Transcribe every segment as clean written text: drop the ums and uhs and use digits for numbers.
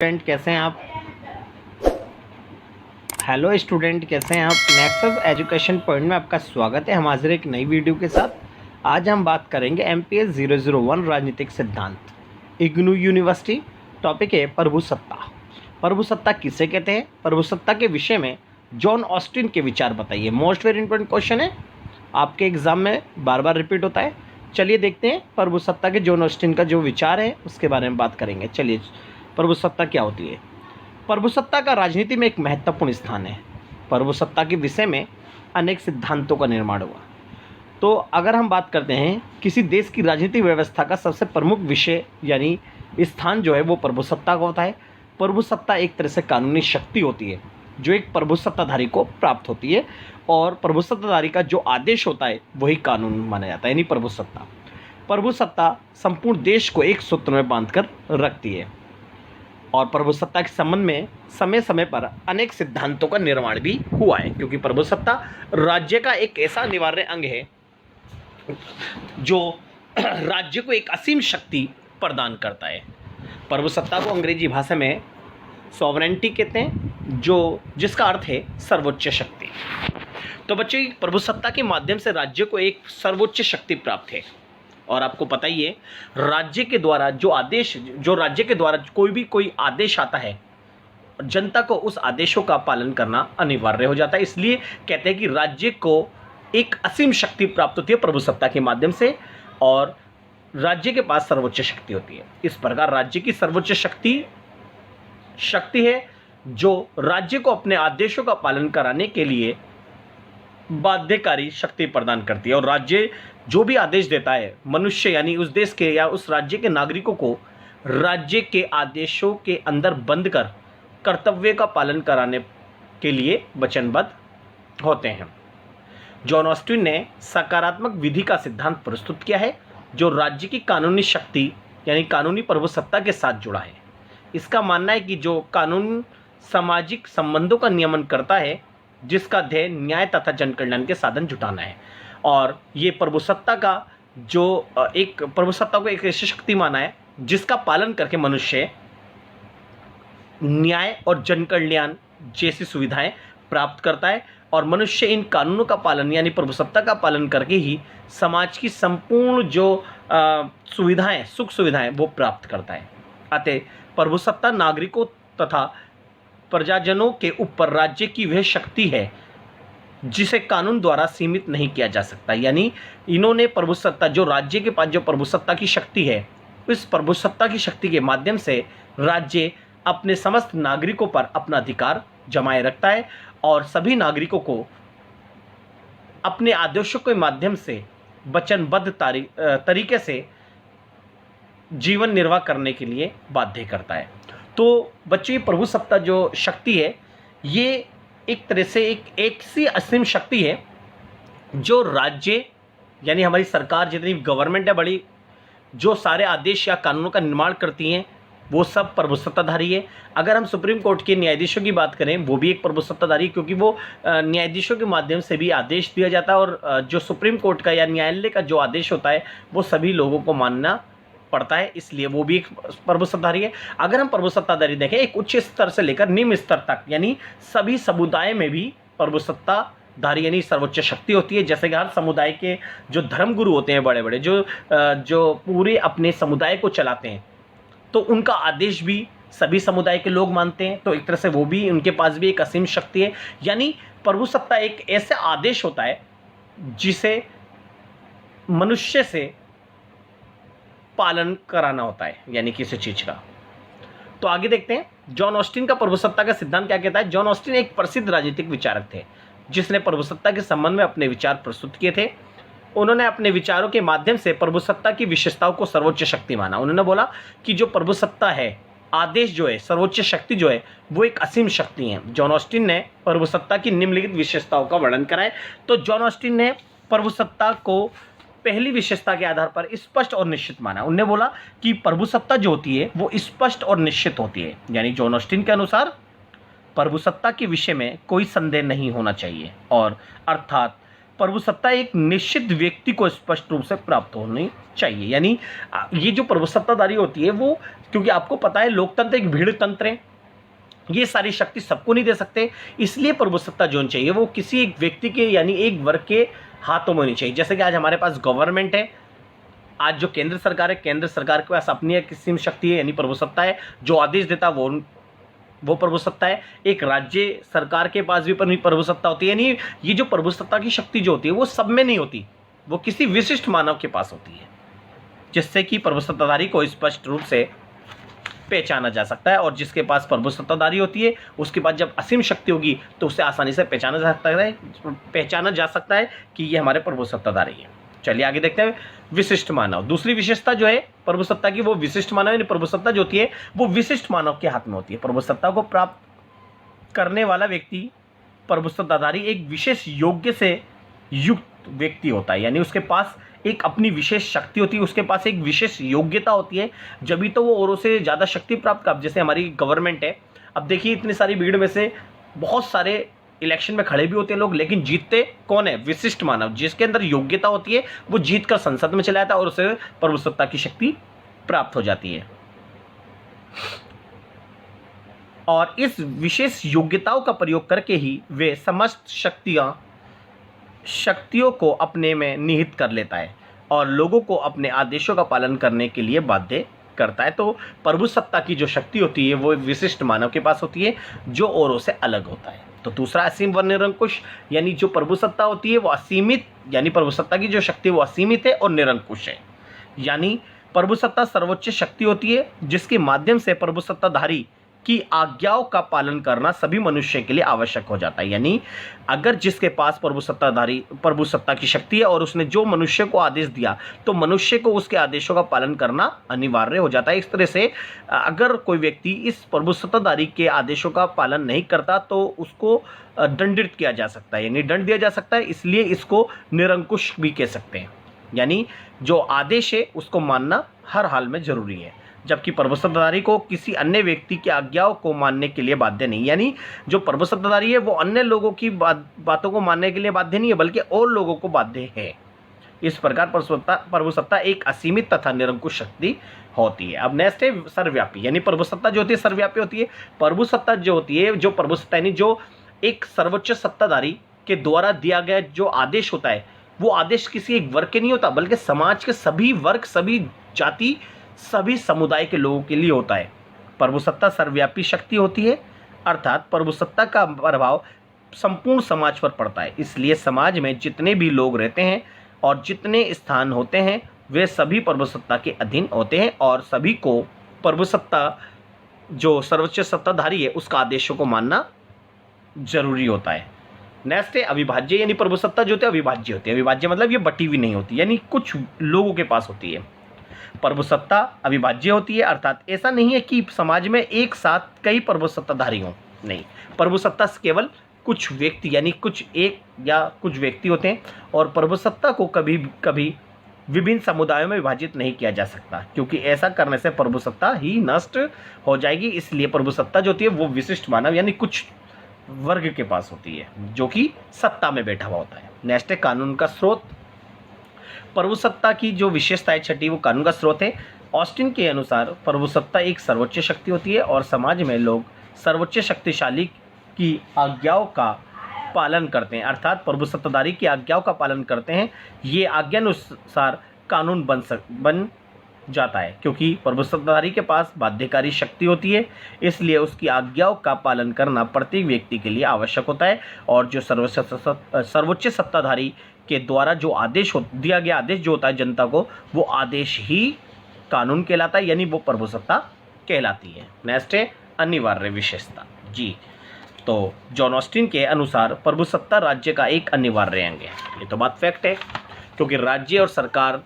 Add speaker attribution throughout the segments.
Speaker 1: Student कैसे हैं आप। हेलो स्टूडेंट कैसे हैं आप। नेक्सस एजुकेशन पॉइंट में आपका स्वागत है। हम हाजिर एक नई वीडियो के साथ। आज हम बात करेंगे MPS 001 राजनीतिक सिद्धांत, इग्नू यूनिवर्सिटी। टॉपिक है प्रभुसत्ता। प्रभुसत्ता किसे कहते हैं। प्रभुसत्ता के विषय में जॉन ऑस्टिन के विचार बताइए। मोस्ट वेरी इंपॉर्टेंट क्वेश्चन है, आपके एग्जाम में बार बार रिपीट होता है। चलिए देखते हैं प्रभुसत्ता के जॉन ऑस्टिन का जो विचार है उसके बारे में बात करेंगे। चलिए, प्रभुसत्ता क्या होती है। प्रभुसत्ता का राजनीति में एक महत्वपूर्ण स्थान है। प्रभुसत्ता के विषय में अनेक सिद्धांतों का निर्माण हुआ। तो अगर हम बात करते हैं किसी देश की राजनीतिक व्यवस्था का सबसे प्रमुख विषय यानी स्थान जो है वो प्रभुसत्ता का होता है। प्रभुसत्ता एक तरह से कानूनी शक्ति होती है जो एक प्रभुसत्ताधारी को प्राप्त होती है, और प्रभुसत्ताधारी का जो आदेश होता है वही कानून माना जाता है, यानी प्रभुसत्ता। प्रभुसत्ता संपूर्ण देश को एक सूत्र में बांधकर रखती है, और प्रभुसत्ता के संबंध में समय समय पर अनेक सिद्धांतों का निर्माण भी हुआ है, क्योंकि प्रभुसत्ता राज्य का एक ऐसा अनिवार्य अंग है जो राज्य को एक असीम शक्ति प्रदान करता है। प्रभुसत्ता को अंग्रेजी भाषा में सॉवरेंटी कहते हैं, जिसका अर्थ है सर्वोच्च शक्ति। तो बच्चों, प्रभुसत्ता के माध्यम से राज्य को एक सर्वोच्च शक्ति प्राप्त है। और आपको पता ही है, राज्य के द्वारा राज्य के द्वारा कोई आदेश आता है, जनता को उस आदेशों का पालन करना अनिवार्य हो जाता है। इसलिए कहते हैं कि राज्य को एक असीम शक्ति प्राप्त होती है प्रभुसत्ता के माध्यम से, और राज्य के पास सर्वोच्च शक्ति होती है। इस प्रकार राज्य की सर्वोच्च शक्ति है जो राज्य को अपने आदेशों का पालन कराने के लिए बाध्यकारी शक्ति प्रदान करती है। और राज्य जो भी आदेश देता है, मनुष्य यानी उस देश के या उस राज्य के नागरिकों को राज्य के आदेशों के अंदर बंद कर कर्तव्य का पालन कराने के लिए वचनबद्ध होते हैं। जॉन ऑस्टिन ने सकारात्मक विधि का सिद्धांत प्रस्तुत किया है जो राज्य की कानूनी शक्ति यानी कानूनी प्रभुसत्ता के साथ जुड़ा है। इसका मानना है कि जो कानून सामाजिक संबंधों का नियमन करता है, जिसका ध्येय न्याय तथा जनकल्याण के साधन जुटाना है। और ये प्रभुसत्ता को एक ऐसी शक्ति माना है जिसका पालन करके मनुष्य न्याय और जनकल्याण जैसी सुविधाएं प्राप्त करता है, और मनुष्य इन कानूनों का पालन यानी प्रभुसत्ता का पालन करके ही समाज की संपूर्ण जो सुख सुविधाएं वो प्राप्त करता है। अतः प्रभुसत्ता नागरिकों तथा प्रजाजनों के ऊपर राज्य की वह शक्ति है जिसे कानून द्वारा सीमित नहीं किया जा सकता। यानी इन्होंने प्रभुसत्ता, जो राज्य के पास जो प्रभुसत्ता की शक्ति है, इस प्रभुसत्ता की शक्ति के माध्यम से राज्य अपने समस्त नागरिकों पर अपना अधिकार जमाए रखता है, और सभी नागरिकों को अपने आदेशों के माध्यम से वचनबद्ध तरीके से जीवन निर्वाह करने के लिए बाध्य करता है। तो बच्चों, ये प्रभुसत्ता जो शक्ति है, ये एक तरह से एक ऐसी असीम शक्ति है जो राज्य यानी हमारी सरकार, जितनी गवर्नमेंट है बड़ी, जो सारे आदेश या कानूनों का निर्माण करती हैं, वो सब प्रभुसत्ताधारी है। अगर हम सुप्रीम कोर्ट के न्यायाधीशों की बात करें, वो भी एक प्रभुसत्ताधारी है, क्योंकि वो न्यायाधीशों के माध्यम से भी आदेश दिया जाता है, और जो सुप्रीम कोर्ट का या न्यायालय का जो आदेश होता है वो सभी लोगों को मानना पड़ता है, इसलिए वो भी एक प्रभुसत्ताधारी है। अगर हम प्रभुसत्ताधारी देखें, एक उच्च स्तर से लेकर निम्न स्तर तक, यानी सभी समुदाय में भी प्रभुसत्ताधारी यानी सर्वोच्च शक्ति होती है। जैसे कि हर समुदाय के जो धर्मगुरु होते हैं, बड़े बड़े जो पूरे अपने समुदाय को चलाते हैं, तो उनका आदेश भी सभी समुदाय के लोग मानते हैं। तो एक तरह से वो भी, उनके पास भी एक असीम शक्ति है। यानी प्रभुसत्ता एक ऐसा आदेश होता है जिसे मनुष्य से पालन कराना होता है, यानी किसी चीज का। तो आगे देखते हैं जॉन ऑस्टिन का प्रभुसत्ता का सिद्धांत क्या कहता है। जॉन ऑस्टिन एक प्रसिद्ध राजनीतिक विचारक थे जिसने प्रभुसत्ता के संबंध में अपने विचार प्रस्तुत किए थे। उन्होंने अपने विचारों के माध्यम से प्रभुसत्ता की विशेषताओं को सर्वोच्च शक्ति माना। उन्होंने बोला कि जो प्रभुसत्ता है, आदेश जो है, सर्वोच्च शक्ति जो है, वो एक असीम शक्ति है। जॉन ऑस्टिन ने प्रभुसत्ता की निम्नलिखित विशेषताओं का वर्णन कराया। तो जॉन ऑस्टिन ने प्रभुसत्ता को पहली विशेषता के आधार पर स्पष्ट और निश्चित माना। उन्होंने बोला कि प्रभुसत्ता जो होती है वो स्पष्ट और निश्चित होती है। यानी जॉन ऑस्टिन के अनुसार प्रभुसत्ता के विषय में कोई संदेह नहीं होना चाहिए, और अर्थात प्रभुसत्ता एक निश्चित व्यक्ति को स्पष्ट रूप से प्राप्त होनी चाहिए। यानी ये जो प्रभुसत्ताधारी होती है वो, क्योंकि आपको पता है लोकतंत्र एक भीड़ तंत्र है, ये सारी शक्ति सबको नहीं दे सकते, इसलिए प्रभुसत्ता जो चाहिए वो किसी एक व्यक्ति के यानी एक वर्ग के हाथों में होनी चाहिए। जैसे कि आज हमारे पास गवर्नमेंट है, आज जो केंद्र सरकार है, केंद्र सरकार के पास अपनी एक किस्म शक्ति है यानी प्रभुसत्ता है, जो आदेश देता वो प्रभुसत्ता है। एक राज्य सरकार के पास भी प्रभुसत्ता होती है। यानी ये जो प्रभुसत्ता की शक्ति जो होती है वो सब में नहीं होती, वो किसी विशिष्ट मानव के पास होती है, जिससे कि प्रभुसत्ताधारी को स्पष्ट रूप से पहचाना जा सकता है। और जिसके पास प्रभुसत्ताधारी होती है उसके पास जब असीम शक्ति होगी तो उसे आसानी से पहचाना जा सकता है कि ये हमारे प्रभुसत्ताधारी है। चलिए आगे देखते हैं। विशिष्ट मानव, दूसरी विशेषता जो है प्रभुसत्ता की, वो विशिष्ट मानव यानी प्रभुसत्ता जो होती है वो विशिष्ट मानव के हाथ में होती है। प्रभुसत्ता को प्राप्त करने वाला व्यक्ति, प्रभुसत्ताधारी, एक विशेष योग्य से युक्त व्यक्ति होता है। यानी उसके पास एक अपनी विशेष शक्ति होती है, उसके पास एक विशेष योग्यता होती है, जब भी तो वो औरों से ज़्यादा शक्ति प्राप्त कर। जैसे हमारी गवर्नमेंट है, अब देखिए इतनी सारी भीड़ में से बहुत सारे इलेक्शन में खड़े भी होते हैं लोग, लेकिन जीतते कौन है? विशिष्ट मानव, जिसके अंदर योग्यता होती है, वो जीत कर संसद में चला जाता है और उसे प्रभुसत्ता की शक्ति प्राप्त हो जाती है। और इस विशेष योग्यताओं का प्रयोग करके ही वे समस्त शक्तियों को अपने में निहित कर लेता है और लोगों को अपने आदेशों का पालन करने के लिए बाध्य करता है। तो प्रभुसत्ता की जो शक्ति होती है वो विशिष्ट मानव के पास होती है, जो औरों से अलग होता है। तो दूसरा असीम व निरंकुश, यानी जो प्रभुसत्ता होती है वो असीमित, यानी प्रभुसत्ता की जो शक्ति है वो असीमित है और निरंकुश है। यानी प्रभुसत्ता सर्वोच्च शक्ति होती है जिसके माध्यम से प्रभुसत्ताधारी की आज्ञाओं का पालन करना सभी मनुष्य के लिए आवश्यक हो जाता है। यानी अगर जिसके पास प्रभुसत्ता की शक्ति है और उसने जो मनुष्य को आदेश दिया तो मनुष्य को उसके आदेशों का पालन करना अनिवार्य हो जाता है। इस तरह से अगर कोई व्यक्ति इस प्रभुसत्ताधारी के आदेशों का पालन नहीं करता तो उसको दंडित किया जा सकता है, यानी दंड दिया जा सकता है। इसलिए इसको निरंकुश भी कह सकते हैं। यानी जो आदेश है उसको मानना हर हाल में जरूरी है, जबकि प्रभुसत्ताधारी को किसी अन्य व्यक्ति की आज्ञाओं को मानने के लिए बाध्य नहीं। यानी जो प्रभुसत्ताधारी है वो अन्य लोगों की बातों को मानने के लिए बाध्य नहीं है, बल्कि और लोगों को बाध्य है। इस प्रकार प्रभुसत्ता एक असीमित तथा निरंकुश शक्ति होती है। अब नेक्स्ट है सर्वव्यापी, यानी प्रभुसत्ता जो होती है सर्वव्यापी होती है। प्रभुसत्ता जो होती है, जो प्रभुसत्ता यानी जो एक सर्वोच्च सत्ताधारी के द्वारा दिया गया जो आदेश होता है वो आदेश किसी एक वर्ग के नहीं होता, बल्कि समाज के सभी वर्ग, सभी जाति, सभी समुदाय के लोगों के लिए होता है। प्रभुसत्ता सर्वव्यापी शक्ति होती है, अर्थात प्रभुसत्ता का प्रभाव संपूर्ण समाज पर पड़ता है। इसलिए समाज में जितने भी लोग रहते हैं और जितने स्थान होते हैं वे सभी प्रभुसत्ता के अधीन होते हैं और सभी को प्रभुसत्ता जो सर्वोच्च सत्ताधारी है उसका आदेशों को मानना जरूरी होता है। नेक्स्ट है अविभाज्य, यानी प्रभुसत्ता जो होती है अविभाज्य होती है। अविभाज्य मतलब ये बटी हुई नहीं होती, यानी कुछ लोगों के पास होती है। प्रभुसत्ता अविभाज्य होती है, अर्थात ऐसा नहीं है कि समाज में एक साथ कई प्रभुसत्ताधारी हों, नहीं। प्रभुसत्ता केवल कुछ व्यक्ति यानी कुछ एक या कुछ व्यक्ति होते हैं और प्रभुसत्ता को कभी कभी विभिन्न समुदायों में विभाजित नहीं किया जा सकता, क्योंकि ऐसा करने से प्रभुसत्ता ही नष्ट हो जाएगी। इसलिए प्रभुसत्ता जो होती है वो विशिष्ट मानव यानी कुछ वर्ग के पास होती है जो कि सत्ता में बैठा हुआ होता है। नेक्स्ट है कानून का स्रोत। प्रभुसत्ता की जो विशेषता है छठी, वो कानून का स्रोत है। ऑस्टिन के अनुसार प्रभुसत्ता एक सर्वोच्च शक्ति होती है और समाज में लोग सर्वोच्च शक्तिशाली की आज्ञाओं का पालन करते हैं, अर्थात प्रभुसत्ताधारी की आज्ञाओं का पालन करते हैं। ये आज्ञानुसार कानून बन जाता है, क्योंकि प्रभुसत्ताधारी के पास बाध्यकारी शक्ति होती है, इसलिए उसकी आज्ञाओं का पालन करना प्रत्येक व्यक्ति के लिए आवश्यक होता है। और जो सर्वोच्च सत्ताधारी के द्वारा जो आदेश दिया गया आदेश जो होता है जनता को, वो आदेश ही कानून कहलाता है, यानी वो प्रभुसत्ता कहलाती है। नेक्स्ट है अनिवार्य विशेषता। जी, तो जॉन ऑस्टिन के अनुसार प्रभुसत्ता राज्य का एक अनिवार्य अंग है। ये तो बात फैक्ट है, क्योंकि राज्य और सरकार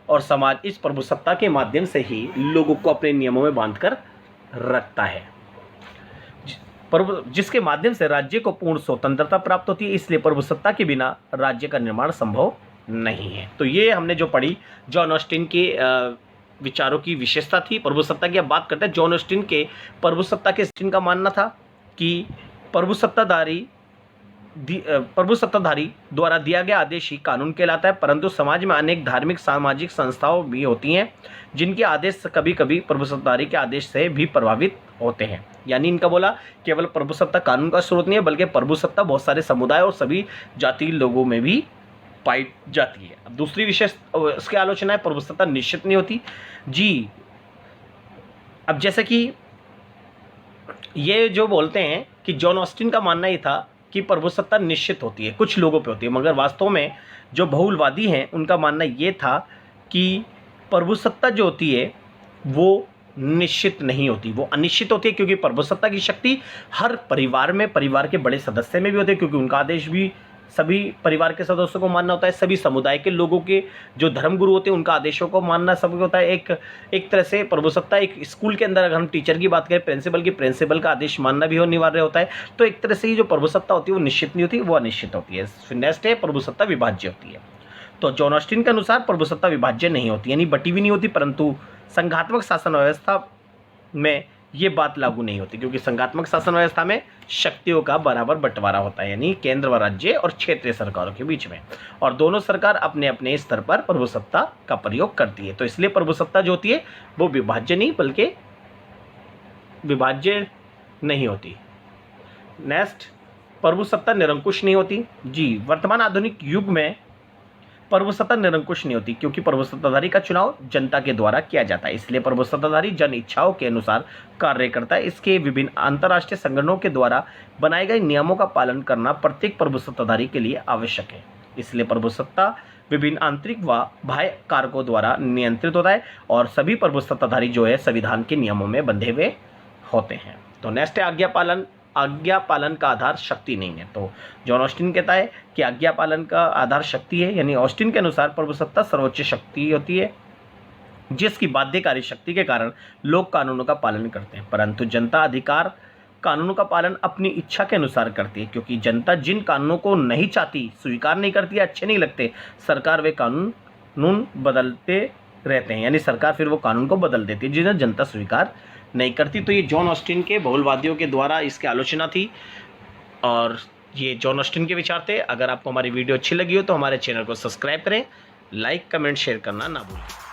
Speaker 1: और समाज इस प्रभुसत्ता के माध्यम से ही लोगों को अपने नियमों में बांधकर रखता है, जिसके माध्यम से राज्य को पूर्ण स्वतंत्रता प्राप्त होती है। इसलिए प्रभुसत्ता के बिना राज्य का निर्माण संभव नहीं है। तो ये हमने जो पढ़ी जॉन ऑस्टिन के विचारों की विशेषता थी प्रभुसत्ता की। अब बात करते हैं जॉन ऑस्टिन के प्रभुसत्ता के का मानना था कि प्रभुसत्ताधारी प्रभु सत्ताधारी द्वारा दिया गया आदेश ही कानून कहलाता है, परंतु समाज में अनेक धार्मिक सामाजिक संस्थाओं भी होती हैं जिनके आदेश कभी कभी प्रभु सत्ताधारी के आदेश से भी प्रभावित होते हैं। यानी इनका बोला केवल प्रभु सत्ता कानून का स्रोत नहीं है, बल्कि प्रभु सत्ता बहुत सारे समुदाय और सभी जाति लोगों में भी पाई जाती है। अब दूसरी विशेष उसकी आलोचना है, प्रभु सत्ता निश्चित नहीं होती जी। अब जैसे कि ये जो बोलते हैं कि जॉन ऑस्टिन का मानना ही था कि प्रभु सत्ता निश्चित होती है, कुछ लोगों पे होती है, मगर वास्तव में जो बहुलवादी हैं उनका मानना ये था कि प्रभु सत्ता जो होती है वो निश्चित नहीं होती, वो अनिश्चित होती है, क्योंकि प्रभु सत्ता की शक्ति हर परिवार में, परिवार के बड़े सदस्य में भी होती है, क्योंकि उनका आदेश भी सभी परिवार के सदस्यों को मानना होता है। सभी समुदाय के लोगों के जो धर्मगुरु होते हैं उनका आदेशों को मानना सबको होता है। एक तरह से प्रभु सत्ता, एक स्कूल के अंदर अगर हम टीचर की बात करें, प्रिंसिपल का आदेश मानना भी अनिवार्य होता है। तो एक तरह से ये जो प्रभु सत्ता होती है वो निश्चित नहीं होती, वो अनिश्चित होती है। फिर नेक्स्ट है, प्रभु सत्ता विभाज्य होती है। तो जॉन ऑस्टिन के अनुसार प्रभु सत्ता विभाज्य नहीं होती, यानी बटी भी नहीं होती, परंतु संघात्मक शासन व्यवस्था में ये बात लागू नहीं होती, क्योंकि संघात्मक शासन व्यवस्था में शक्तियों का बराबर बंटवारा होता है, यानी केंद्र व राज्य और क्षेत्रीय सरकारों के बीच में, और दोनों सरकार अपने अपने स्तर पर प्रभु सत्ता का प्रयोग करती है। तो इसलिए प्रभु सत्ता जो होती है वो विभाज्य नहीं बल्कि विभाज्य नहीं होती। नेक्स्ट, प्रभु सत्ता निरंकुश नहीं होती जी। वर्तमान आधुनिक युग में प्रभु सत्ता निरंकुश नहीं होती, क्योंकि प्रभु सत्ताधारी का चुनाव जनता के द्वारा किया जाता है, इसलिए प्रभु सत्ताधारी जन इच्छाओं के अनुसार कार्य करता है। इसके विभिन्न अंतर्राष्ट्रीय संगठनों के द्वारा बनाए गए नियमों का पालन करना प्रत्येक प्रभु सत्ताधारी के लिए आवश्यक है। इसलिए प्रभु सत्ता विभिन्न आंतरिक व बाह्य कारकों द्वारा नियंत्रित होता है, और सभी प्रभु सत्ताधारी जो है संविधान के नियमों में बंधे हुए होते हैं। तो नेक्स्ट है आज्ञा पालन का आधार शक्ति नहीं है। तो जॉन ऑस्टिन कहता है कि आज्ञा पालन का आधार शक्ति है, यानी ऑस्टिन के अनुसार प्रभु सत्ता सर्वोच्च शक्ति होती है जिसकी बाध्यकारी शक्ति के कारण लोग कानूनों का पालन करते हैं, परंतु जनता अधिकार कानूनों का पालन अपनी इच्छा के अनुसार करती है, क्योंकि जनता जिन कानूनों को नहीं चाहती, स्वीकार नहीं करती, अच्छे नहीं लगते, सरकार वे कानून बदलते रहते हैं, यानी सरकार फिर वो कानून को बदल देती है जिन्हें जनता स्वीकार नहीं करती। तो ये जॉन ऑस्टिन के बहुलवादियों के द्वारा इसकी आलोचना थी, और ये जॉन ऑस्टिन के विचार थे। अगर आपको हमारी वीडियो अच्छी लगी हो तो हमारे चैनल को सब्सक्राइब करें, लाइक कमेंट शेयर करना ना भूलें।